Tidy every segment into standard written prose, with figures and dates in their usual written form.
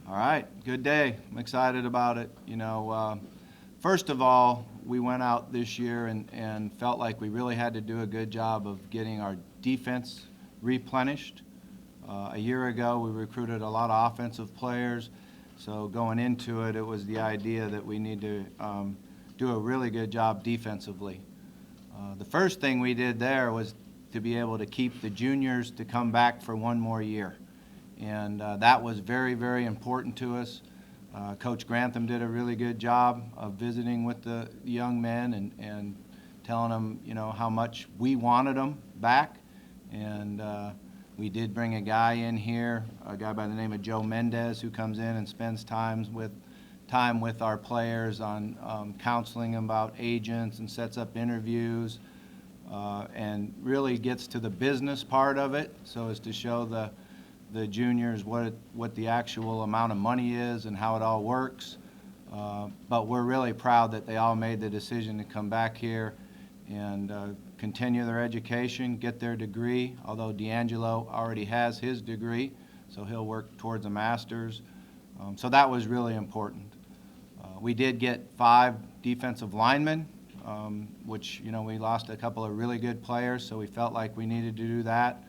All right, good day. I'm excited about it. First of all, we went out this year and felt like we really had to do a good job of getting our defense replenished. A year ago, we recruited a lot of offensive players, so going into it, it was the idea that we need to do a really good job defensively. The first thing we did there was to be able to keep the juniors to come back for one more year. And that was very, very important to us. Coach Grantham did a really good job of visiting with the young men and telling them, how much we wanted them back. And we did bring a guy in here, a guy by the name of Joe Mendez, who comes in and spends time with our players on counseling them about agents and sets up interviews and really gets to the business part of it, so as to show the juniors what the actual amount of money is and how it all works. But we're really proud that they all made the decision to come back here and continue their education, get their degree, although D'Angelo already has his degree, so he'll work towards a master's. So that was really important. We did get 5 defensive linemen, which, we lost a couple of really good players, so we felt like we needed to do that.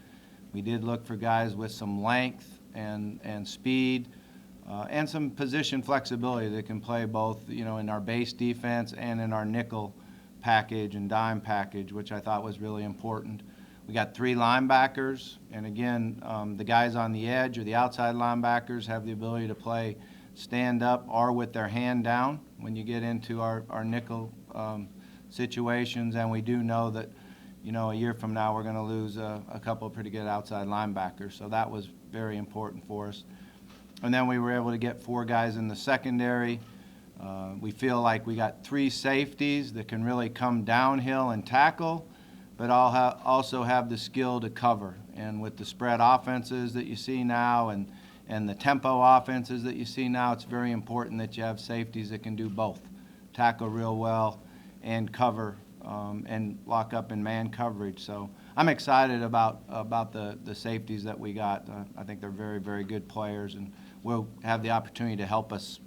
We did look for guys with some length and speed and some position flexibility that can play both, in our base defense and in our nickel package and dime package, which I thought was really important. We got 3 linebackers, and again, the guys on the edge or the outside linebackers have the ability to play stand up or with their hand down when you get into our nickel situations, and we do know that a year from now we're going to lose a couple of pretty good outside linebackers, so that was very important for us. And then we were able to get 4 guys in the secondary. We feel like we got 3 safeties that can really come downhill and tackle, but also have the skill to cover. And with the spread offenses that you see now and the tempo offenses that you see now, it's very important that you have safeties that can do both, tackle real well and cover and lock up in man coverage. So I'm excited about the safeties that we got. I think they're very, very good players, and will have the opportunity to help us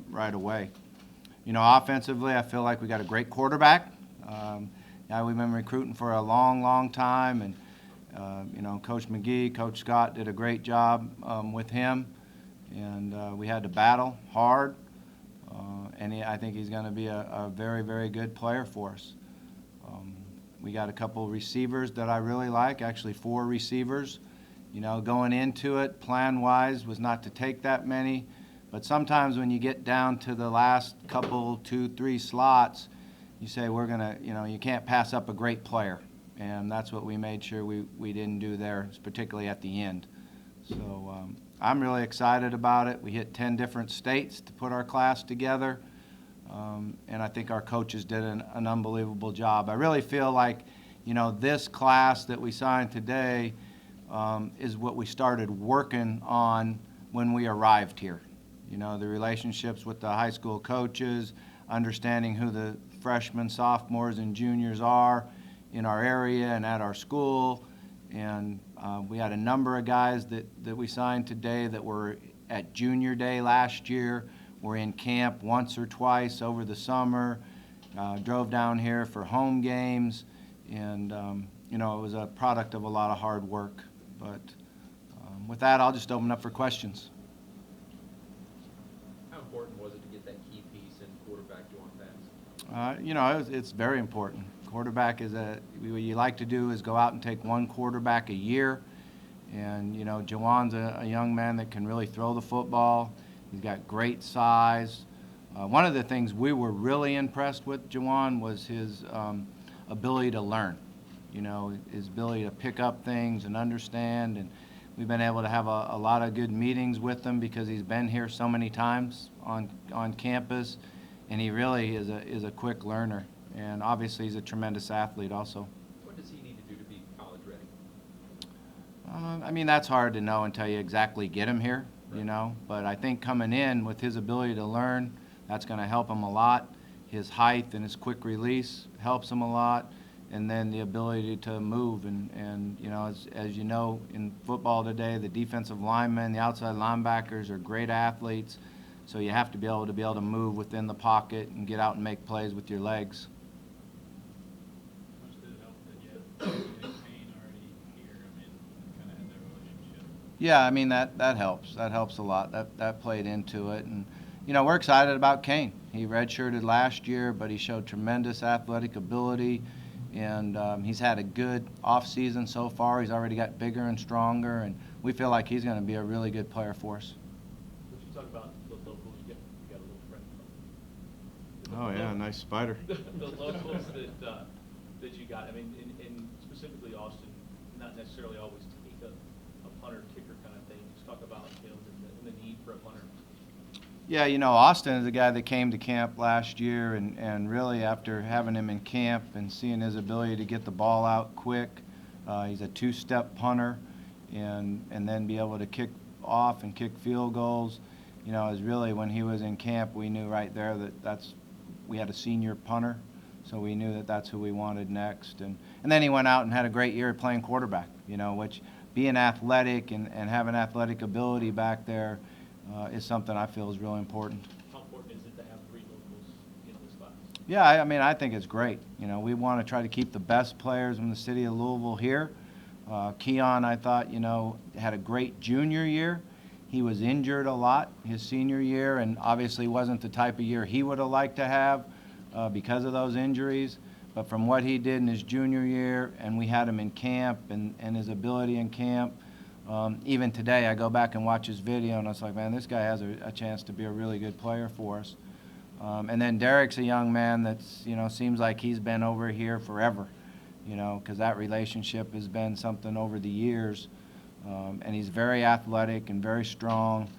right away. Offensively, I feel like we got a great quarterback. We've been recruiting for a long, long time, and Coach McGee, Coach Scott did a great job with him, and we had to battle hard, and I think he's going to be a very, very good player for us. We got a couple receivers that I really like, actually 4 receivers. Going into it, plan-wise, was not to take that many, but sometimes when you get down to the last couple, 2, 3 slots, you say we're going to, you can't pass up a great player, and that's what we made sure we didn't do there, particularly at the end. So I'm really excited about it. We hit 10 different states to put our class together. And I think our coaches did an unbelievable job. I really feel like, this class that we signed today is what we started working on when we arrived here. The relationships with the high school coaches, understanding who the freshmen, sophomores, and juniors are in our area and at our school. And we had a number of guys that we signed today that were at junior day last year. We're in camp once or twice over the summer, drove down here for home games, and it was a product of a lot of hard work. But with that, I'll just open up for questions. How important was it to get that key piece in quarterback Juwan Bass? It's very important. Quarterback is what you like to do is go out and take one quarterback a year, and Juwan's a young man that can really throw the football. He's got great size. One of the things we were really impressed with Juwan was his ability to learn. His ability to pick up things and understand. And we've been able to have a lot of good meetings with him because he's been here so many times on campus, and he really is a quick learner. And obviously, he's a tremendous athlete also. What does he need to do to be college ready? That's hard to know until you exactly get him here. But I think coming in with his ability to learn, that's going to help him a lot. His height and his quick release helps him a lot. and then the ability to move. And you know, as you know, in football today, the defensive linemen, the outside linebackers are great athletes, so you have to be able to move within the pocket and get out and make plays with your legs. How much did it help that you had Kane already here? I mean, kind of had that relationship. Yeah, I mean, that helps. That helps a lot. That played into it. And, you know, we're excited about Kane. He redshirted last year, but he showed tremendous athletic ability. And he's had a good offseason so far. He's already got bigger and stronger, and we feel like he's going to be a really good player for us. Would you talk about the locals? You got a little friend from. Oh, yeah, nice spider. The locals that you got. I mean, in specifically Austin, not necessarily always take a punter kicker kind of thing. Just talk about and the need for a punter. Yeah, you know, Austin is a guy that came to camp last year, and really after having him in camp and seeing his ability to get the ball out quick, he's a two-step punter, and then be able to kick off and kick field goals. You know, is really when he was in camp, we knew right there that we had a senior punter, so we knew that that's who we wanted next. And then he went out and had a great year playing quarterback, you know, which being athletic and having athletic ability back there is something I feel is really important. How important is it to have 3 locals in this class? Yeah, I mean, I think it's great. You know, we want to try to keep the best players in the city of Louisville here. Keon, I thought, you know, had a great junior year. He was injured a lot his senior year, and obviously wasn't the type of year he would have liked to have because of those injuries. But from what he did in his junior year, and we had him in camp, and his ability in camp, even today I go back and watch his video, and I was like, man, this guy has a chance to be a really good player for us. And then Derek's a young man that's, you know, seems like he's been over here forever, you know, because that relationship has been something over the years. And he's very athletic and very strong,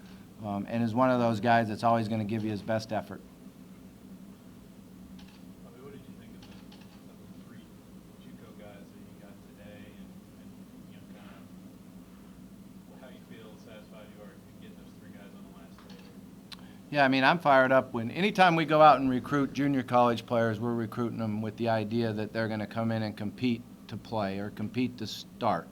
and is one of those guys that's always going to give you his best effort. Bobby, what did you think of the 3 JUCO guys that you got today, and you know, kind of how you feel satisfied you are to get those 3 guys on the last day? Yeah, I mean, I'm fired up anytime we go out and recruit junior college players, we're recruiting them with the idea that they're going to come in and compete to play or compete to start.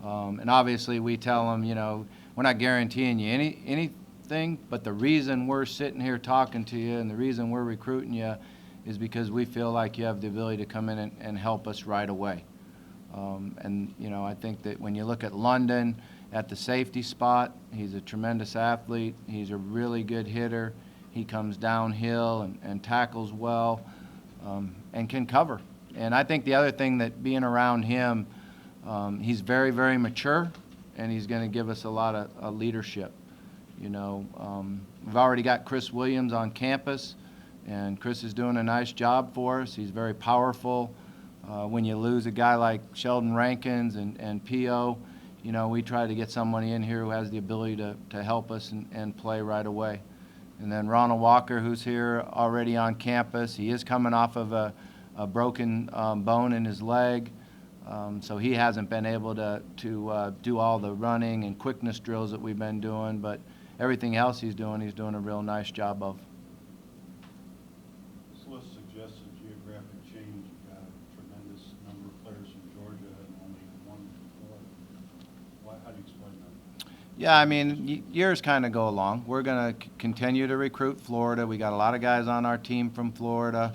And obviously we tell them, you know, we're not guaranteeing you anything, but the reason we're sitting here talking to you and the reason we're recruiting you is because we feel like you have the ability to come in and help us right away. And, you know, I think that when you look at London at the safety spot, he's a tremendous athlete. He's a really good hitter. He comes downhill and tackles well and can cover. And I think the other thing that being around him, he's very, very mature, and he's going to give us a lot of leadership. You know, we've already got Chris Williams on campus, and Chris is doing a nice job for us. He's very powerful. When you lose a guy like Sheldon Rankins and P.O., you know, we try to get someone in here who has the ability to help us and play right away. And then Ronald Walker, who's here already on campus, he is coming off of a broken bone in his leg. So he hasn't been able to do all the running and quickness drills that we've been doing, but everything else he's doing a real nice job of. This list suggests a geographic change. You've got a tremendous number of players from Georgia and only 1 from Florida. How do you explain that? Yeah, I mean, years kind of go along. We're going to continue to recruit Florida. We got a lot of guys on our team from Florida.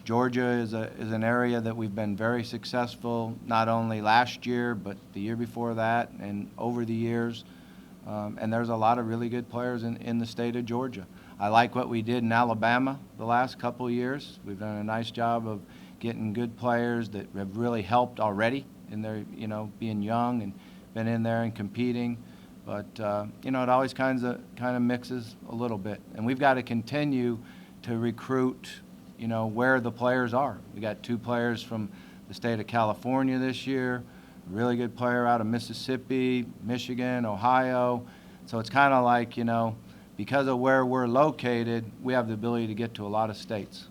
Georgia is an area that we've been very successful, not only last year, but the year before that and over the years. And there's a lot of really good players in the state of Georgia. I like what we did in Alabama the last couple of years. We've done a nice job of getting good players that have really helped already in their, you know, being young and been in there and competing. But, you know, it always kind of mixes a little bit. And we've got to continue to recruit, you know, where the players are. We got 2 players from the state of California this year, a really good player out of Mississippi, Michigan, Ohio. So it's kind of like, you know, because of where we're located, we have the ability to get to a lot of states.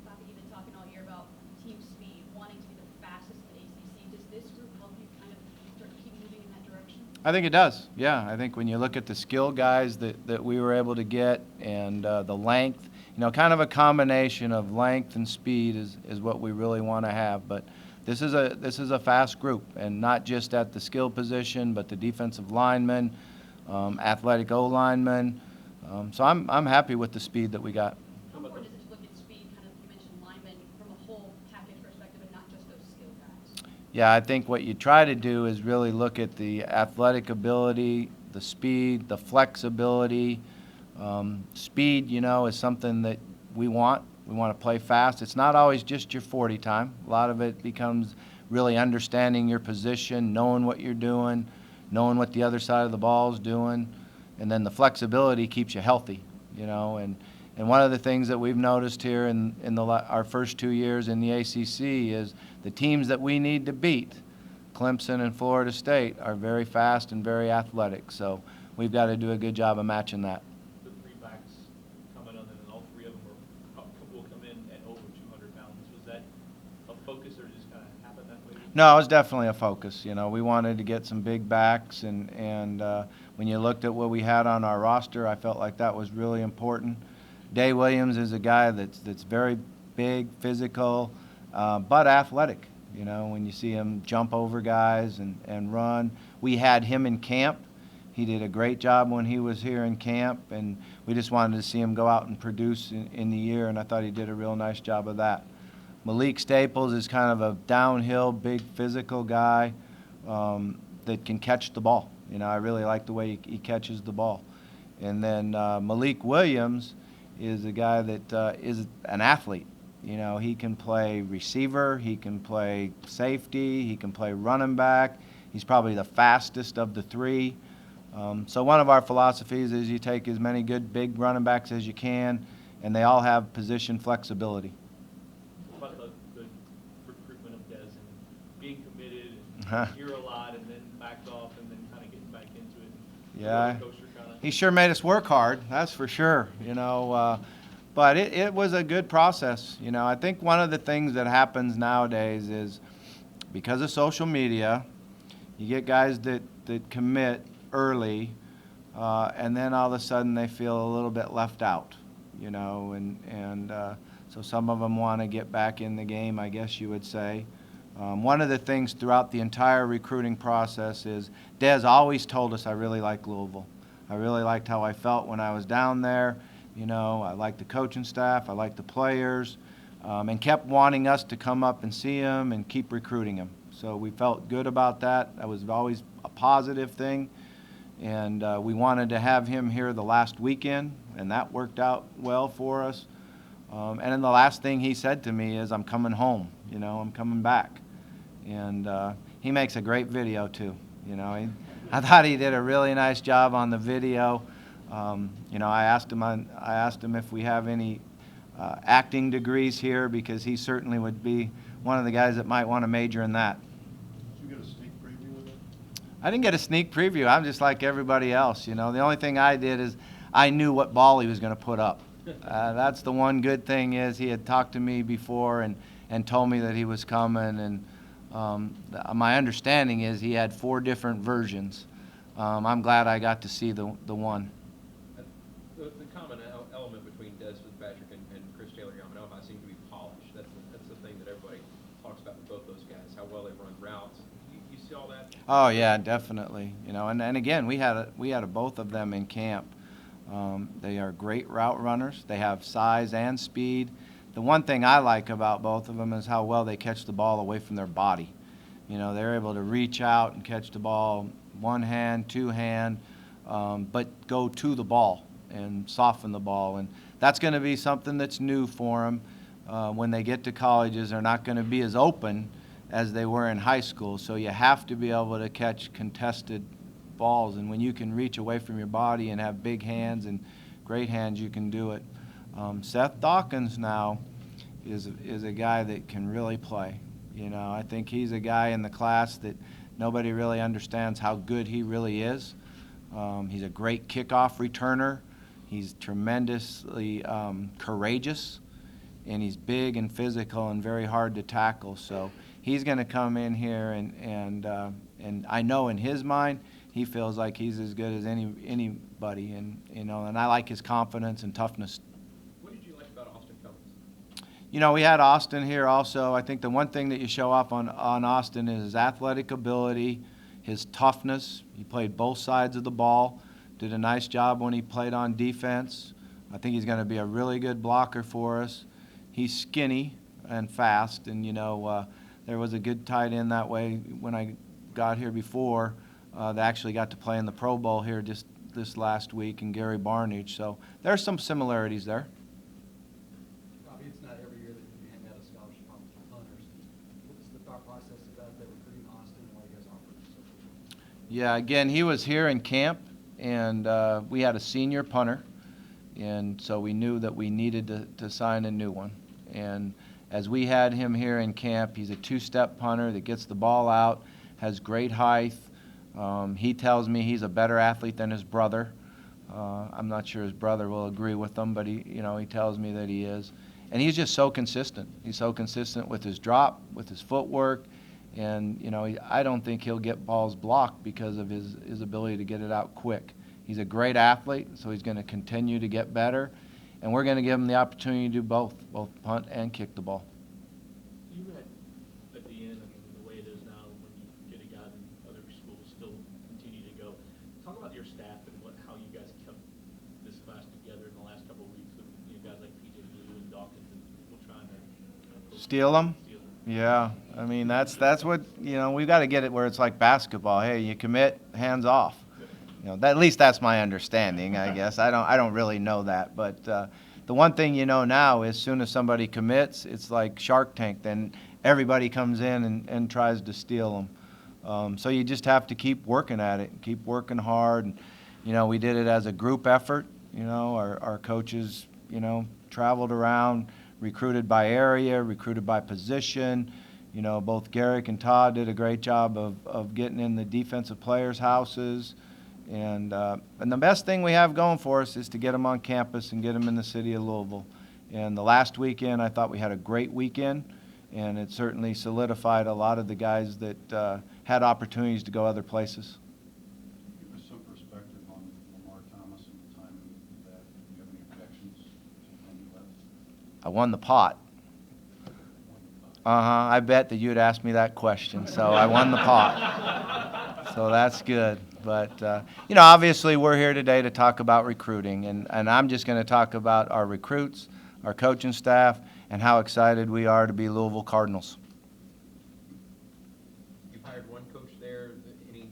Bobby, you've been talking all year about team speed, wanting to be the fastest in the ACC. Does this group help you kind of start keep moving in that direction? I think it does, yeah. I think when you look at the skill guys that we were able to get and the length, you kind of a combination of length and speed is what we really want to have. But this is a fast group, and not just at the skill position, but the defensive linemen, athletic O linemen. So I'm happy with the speed that we got. How important is it to look at speed, kind of, you mentioned linemen, from a whole package perspective and not just those skill guys? Yeah, I think what you try to do is really look at the athletic ability, the speed, the flexibility. Speed, is something that we want. We want to play fast. It's not always just your 40 time. A lot of it becomes really understanding your position, knowing what you're doing, knowing what the other side of the ball is doing, and then the flexibility keeps you healthy, And one of the things that we've noticed here in our first 2 years in the ACC is the teams that we need to beat, Clemson and Florida State, are very fast and very athletic. So we've got to do a good job of matching that. The three backs coming on, and then all three of them will come in at over 200 pounds. Was that a focus, or just kind of happened that way? No, it was definitely a focus. We wanted to get some big backs, and when you looked at what we had on our roster, I felt like that was really important. Day Williams is a guy that's very big, physical, but athletic. When you see him jump over guys and run. We had him in camp. He did a great job when he was here in camp, and we just wanted to see him go out and produce in the year, and I thought he did a real nice job of that. Malik Staples is kind of a downhill, big, physical guy that can catch the ball. I really like the way he catches the ball. And then Malik Williams is a guy that is an athlete. He can play receiver, he can play safety, he can play running back. He's probably the fastest of the three. So one of our philosophies is you take as many good big running backs as you can, and they all have position flexibility. What about the recruitment of Des and being committed and hear a lot and then backed off and then kind of getting back into it? Yeah, Coaster kinda. he sure made us work hard, that's for sure. But it was a good process. I think one of the things that happens nowadays is because of social media, you get guys that commit early, and then all of a sudden they feel a little bit left out, so some of them want to get back in the game, I guess you would say. One of the things throughout the entire recruiting process is Des always told us, I really like Louisville. I really liked how I felt when I was down there. I liked the coaching staff, I liked the players, and kept wanting us to come up and see him and keep recruiting him. So we felt good about that. That was always a positive thing. And we wanted to have him here the last weekend, and that worked out well for us. And then the last thing he said to me is, I'm coming home, I'm coming back. And he makes a great video too. I thought he did a really nice job on the video. I asked him if we have any acting degrees here, because he certainly would be one of the guys that might want to major in that. Did you get a sneak preview of it? I didn't get a sneak preview. I'm just like everybody else. The only thing I did is I knew what ball he was going to put up. That's the one good thing, is he had talked to me before and told me that he was coming. And my understanding is he had 4 different versions. I'm glad I got to see the one. The common element between Des Fitzpatrick and Chris Taylor-Yamanova seem to be polish. That's the thing that everybody talks about with both those guys, how well they run routes. You see all that? Oh yeah, definitely. And again, we had both of them in camp. They are great route runners. They have size and speed. The one thing I like about both of them is how well they catch the ball away from their body. They're able to reach out and catch the ball one hand, two hand, but go to the ball and soften the ball. And that's going to be something that's new for them. When they get to colleges, they're not going to be as open as they were in high school. So you have to be able to catch contested balls. And when you can reach away from your body and have big hands and great hands, you can do it. Seth Dawkins now is a guy that can really play. I think he's a guy in the class that nobody really understands how good he really is. He's a great kickoff returner. He's tremendously courageous, and he's big and physical and very hard to tackle. So he's going to come in here, and I know in his mind he feels like he's as good as anybody, and I like his confidence and toughness. What did you like about You know, we had Austin here also. I think the one thing that you show off on Austin is his athletic ability, his toughness. He played both sides of the ball, did a nice job when he played on defense. I think he's going to be a really good blocker for us. He's skinny and fast, and, you know, there was a good tight end that way when I got here before. They actually got to play in the Pro Bowl here just this last week, and Gary Barnage. So there's some similarities there. Bobby, it's not every year that you hand out a scholarship on punters. What was the thought process about that recruiting Austin and why you guys offered it? Yeah, again, he was here in camp, and we had a senior punter, and so we knew that we needed to sign a new one. And as we had him here in camp, he's a two-step punter that gets the ball out, has great height. He tells me he's a better athlete than his brother. I'm not sure his brother will agree with him, but he tells me that he is. And he's just so consistent. He's so consistent with his drop, with his footwork, and I don't think he'll get balls blocked because of his ability to get it out quick. He's a great athlete, so he's going to continue to get better, and we're going to give him the opportunity to do both punt and kick the ball. You had, at the end, I mean, the way it is now, when you get a guy and other schools still continue to go, talk about your staff and how you guys kept this class together in the last couple of weeks with guys like P.J. Blue and Dawkins and people trying to Steal them? steal them. Yeah, I mean, that's what, we've got to get it where it's like basketball. Hey, you commit, hands off. At least that's my understanding, I guess. I don't really know that, but the one thing now, as soon as somebody commits, it's like Shark Tank. Then everybody comes in and tries to steal them. So you just have to keep working at it, keep working hard. And, we did it as a group effort. Our coaches, traveled around, recruited by area, recruited by position. Both Garrick and Todd did a great job of getting in the defensive players' houses. And the best thing we have going for us is to get them on campus and get them in the city of Louisville. And the last weekend, I thought we had a great weekend, and it certainly solidified a lot of the guys that had opportunities to go other places. Give us some perspective on Lamar Thomas and the timing of that. Do you have any objections to when he left? I won the pot. I bet that you'd ask me that question, so I won the pot. So that's good. But, obviously we're here today to talk about recruiting, and I'm just going to talk about our recruits, our coaching staff, and how excited we are to be Louisville Cardinals. You've hired one coach there. Any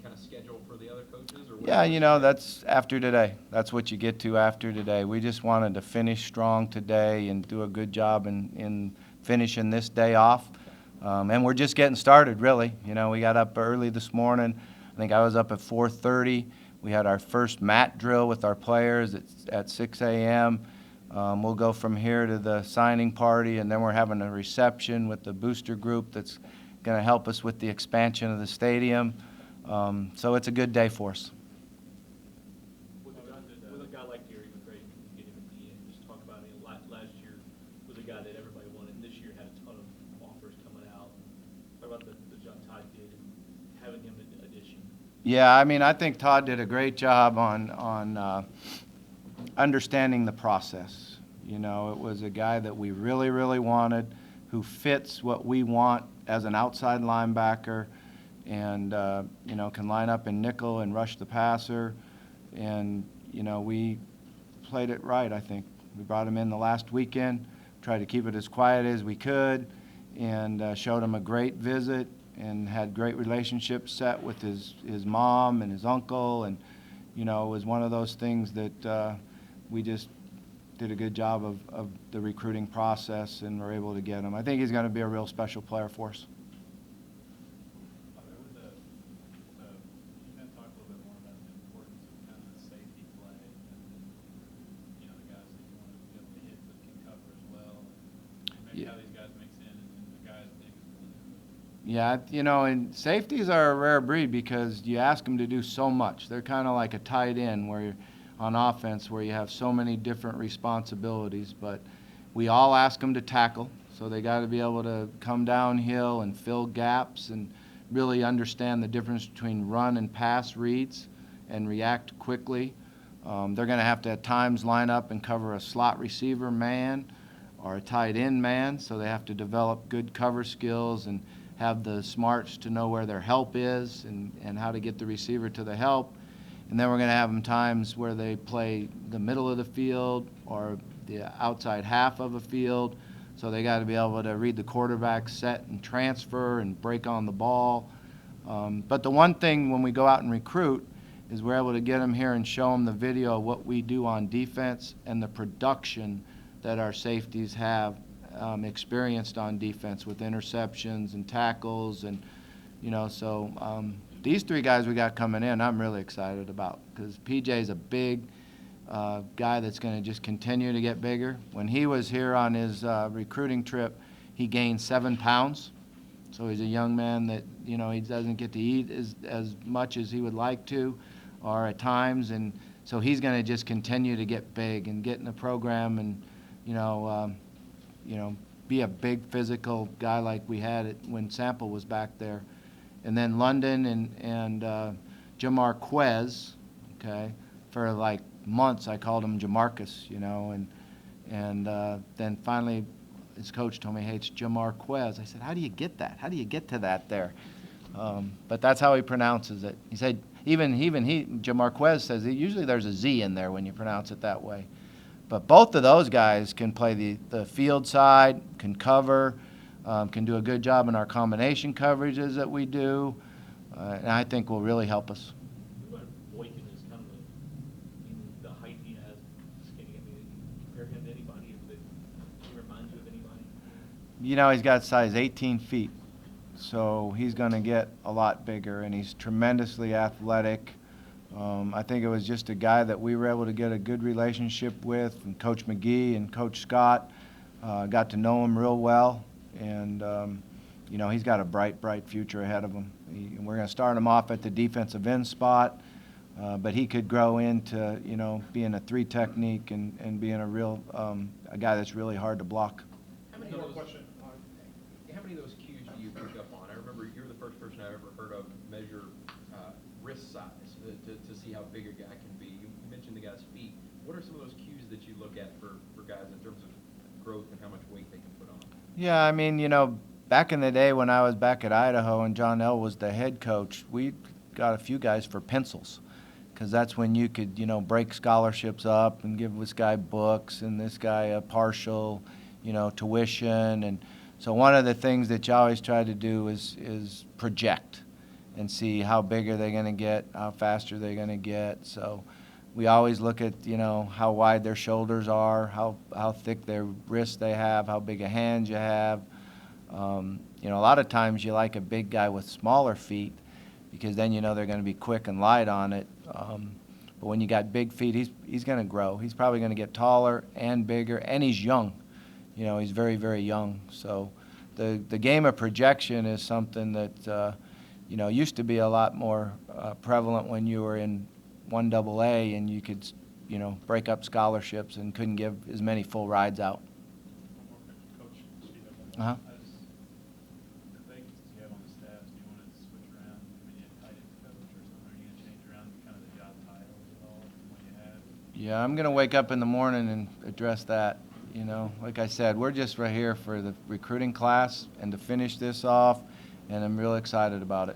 kind of schedule for the other coaches? Or Yeah, that's after today. That's what you get to after today. We just wanted to finish strong today and do a good job in finishing this day off. And we're just getting started, really. We got up early this morning. I think I was up at 4:30. We had our first mat drill with our players at 6 a.m. We'll go from here to the signing party, and then we're having a reception with the booster group that's going to help us with the expansion of the stadium. So it's a good day for us. With a guy like Gary McRae, you get him at the end. Just talk about it. Last year was a guy that everybody wanted, and this year had a ton of offers coming out. Talk about the job Todd did and having him an addition. Yeah, I think Todd did a great job on understanding the process. It was a guy that we really, really wanted, who fits what we want as an outside linebacker, and can line up in nickel and rush the passer. And we played it right, I think. We brought him in the last weekend, tried to keep it as quiet as we could, and showed him a great visit, and had great relationships set with his mom and his uncle. And it was one of those things that we just did a good job of the recruiting process, and were able to get him. I think he's going to be a real special player for us. You can talk a little bit more about the importance of kind of the safety play, and the guys that you want to be able to hit that can cover as well, and maybe how these guys mix in, and the guys big as blue. Yeah, and safeties are a rare breed because you ask them to do so much. They're kind of like a tight end on offense, where you have so many different responsibilities. But we all ask them to tackle, so they got to be able to come downhill and fill gaps and really understand the difference between run and pass reads and react quickly. They're going to have to at times line up and cover a slot receiver man, or a tight end man, so they have to develop good cover skills and have the smarts to know where their help is and how to get the receiver to the help. And then we're going to have them times where they play the middle of the field or the outside half of a field. So they got to be able to read the quarterback set and transfer and break on the ball. But the one thing when we go out and recruit is we're able to get them here and show them the video of what we do on defense and the production that our safeties have experienced on defense with interceptions and tackles. And, you know, so these three guys we got coming in, I'm really excited about because PJ's a big guy that's going to just continue to get bigger. When he was here on his recruiting trip, he gained 7 pounds. So he's a young man that, you know, he doesn't get to eat as much as he would like to or at times. And so he's going to just continue to get big and get in the program and, you know, be a big physical guy like we had it when Sample was back there. And then London and Jamarquez, okay, for like months I called him Jamarcus, you know, and then finally his coach told me, hey, it's Jamarquez. I said, how do you get that? How do you get to that there? But that's how he pronounces it. He said, even he, Jamarquez says, usually there's a Z in there when you pronounce it that way. But both of those guys can play the field side, can cover, can do a good job in our combination coverages that we do, and I think will really help us. What about Boykin is kind of the height he has, skinny. I mean, compare him to anybody that he reminds you of anybody? You know, he's got size 18 feet, so he's going to get a lot bigger, and he's tremendously athletic. I think it was just a guy that we were able to get a good relationship with, and Coach McGee and Coach Scott got to know him real well, and you know, he's got a bright future ahead of him. We're going to start him off at the defensive end spot, but he could grow into, you know, being a 3 technique and being a real a guy that's really hard to block. How many of those cues do you pick up on? I remember you're the first person I ever heard of measure wrist size to see how big a guy can be. You mentioned the guy's feet. What are some of those cues that you look at for guys in terms of growth and how much weight they can put on? Yeah, I mean, you know, back in the day when I was back at Idaho and John L. was the head coach, we got a few guys for pencils because that's when you could, you know, break scholarships up and give this guy books and this guy a partial, you know, tuition. And so one of the things that you always try to do is project and see how big are they going to get, how fast are they going to get. So we always look at, you know, how wide their shoulders are, how thick their wrists they have, how big a hand you have. You know, a lot of times you like a big guy with smaller feet because then you know they're going to be quick and light on it. But when you got big feet, he's going to grow. He's probably going to get taller and bigger, and he's young. You know, he's very, very young. So the game of projection is something that, you know, used to be a lot more prevalent when you were in 1AA and you could, you know, break up scholarships and couldn't give as many full rides out. One more question, Coach Steve. Uh-huh. The vacancies you have on the staff, do you want to switch around? I mean, you have tight end coach or something? Are you going to change around kind of the job titles at all from what you have? Yeah, I'm going to wake up in the morning and address that. You know, like I said, we're just right here for the recruiting class and to finish this off, and I'm real excited about it.